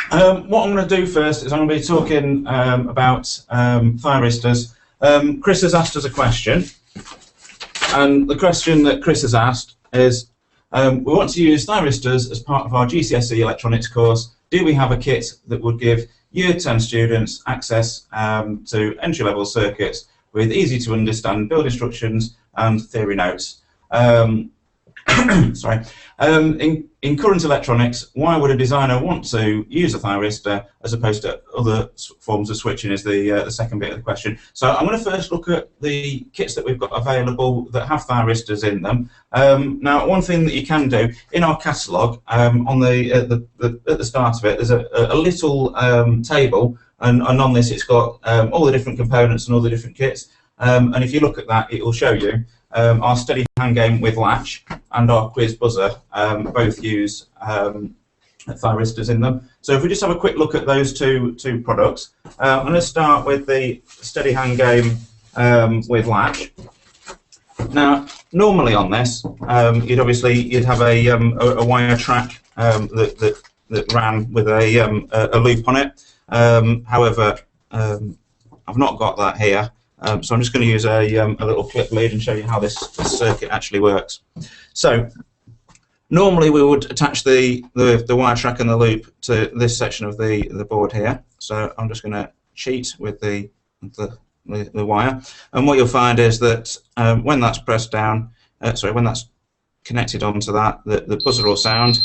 What I'm going to do first is I'm going to be talking about thyristors. Chris has asked us a question, and the question that Chris has asked is, we want to use thyristors as part of our GCSE electronics course. Do we have a kit that would give Year 10 students access to entry-level circuits with easy to understand build instructions and theory notes? Sorry. In current electronics, why would a designer want to use a thyristor as opposed to other forms of switching is the second bit of the question. So I'm going to first look at the kits that we've got available that have thyristors in them. Now, one thing that you can do in our catalogue, on at the start of it, there's a little table, and on this it's got all the different components and all the different kits. And if you look at that, it will show you our steady hand game with latch and our quiz buzzer both use thyristors in them. So if we just have a quick look at those two products, I'm going to start with the steady hand game with latch. Now, normally on this, you'd have a wire track that ran with a loop on it. However, I've not got that here. So I'm just going to use a little clip lead and show you how this circuit actually works. So normally we would attach the wire track and the loop to this section of the board here. So I'm just going to cheat with the wire, and what you'll find is that when that's pressed down, when that's connected onto that, the buzzer will sound,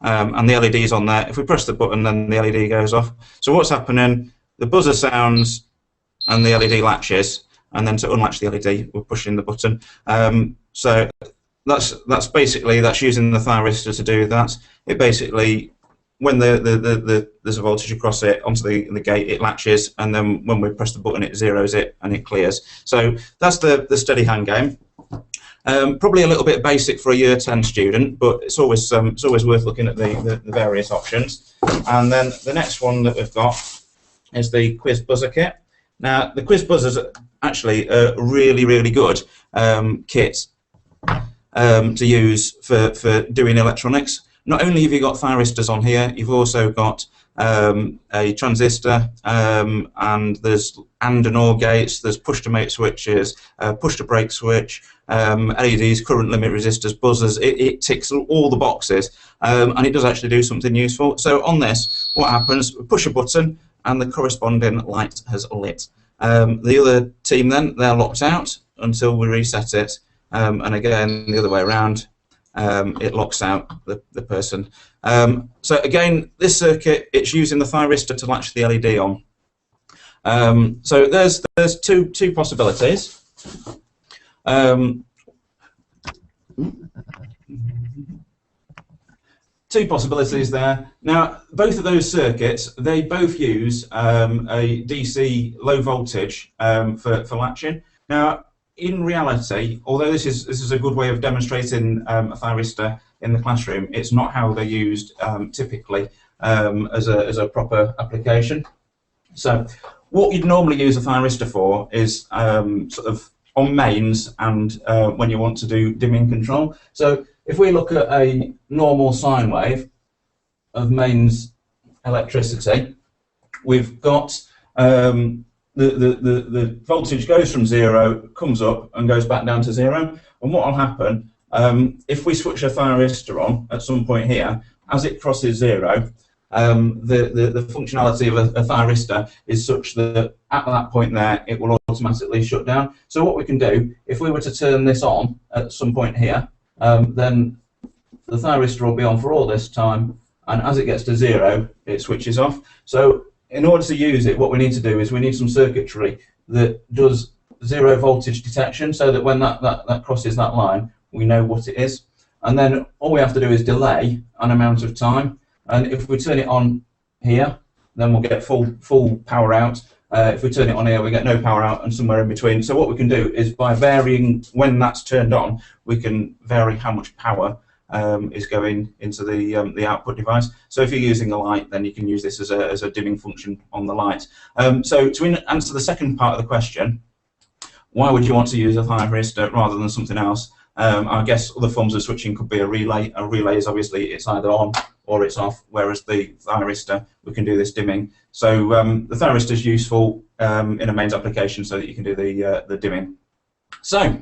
and the LED's on there. If we press the button, then the LED goes off. So what's happening? The buzzer sounds and the LED latches, and then to unlatch the LED, we're pushing the button. So that's using the thyristor to do that. It basically, when there's a voltage across it onto the gate, it latches, and then when we press the button, it zeroes it and it clears. So that's the steady hand game. Probably a little bit basic for a Year 10 student, but it's always worth looking at the various options. And then the next one that we've got is the quiz buzzer kit. Now, the quiz buzzers are actually a really good kit to use for doing electronics. Not only have you got thyristors on here, you've also got a transistor, and there's AND and OR gates, there's push-to-mate switches, push-to-break switch, LEDs, current limit resistors, buzzers. It ticks all the boxes, and it does actually do something useful. So on this, what happens, we push a button, and the corresponding light has lit. The other team then, they're locked out until we reset it, and again the other way around, it locks out the person. So again, this circuit, it's using the thyristor to latch the LED on. So there's two possibilities. Two possibilities there. Now, both of those circuits, they both use a DC low voltage for latching. Now, in reality, although this is a good way of demonstrating a thyristor in the classroom, it's not how they're used typically as a proper application. So, what you'd normally use a thyristor for is sort of on mains and when you want to do dimming control. So, if we look at a normal sine wave of mains electricity, we've got the voltage goes from 0, comes up and goes back down to 0. And what will happen, if we switch a thyristor on at some point here, as it crosses 0, the functionality of a thyristor is such that at that point there, it will automatically shut down. So what we can do, if we were to turn this on at some point here, then the thyristor will be on for all this time, and as it gets to 0, it switches off. So in order to use it, what we need to do is we need some circuitry that does 0 voltage detection, so that when that crosses that line, we know what it is. And then all we have to do is delay an amount of time, and if we turn it on here, then we'll get full power out. If we turn it on here, we get no power out, and somewhere in between. So what we can do is, by varying when that's turned on, we can vary how much power is going into the output device. So if you're using a light, then you can use this as a dimming function on the light. So to answer the second part of the question, why would you want to use a thyristor rather than something else? I guess other forms of switching could be a relay. A relay is obviously it's either on or it's off, whereas the thyristor, we can do this dimming. So the thyristor is useful in a mains application so that you can do the dimming. So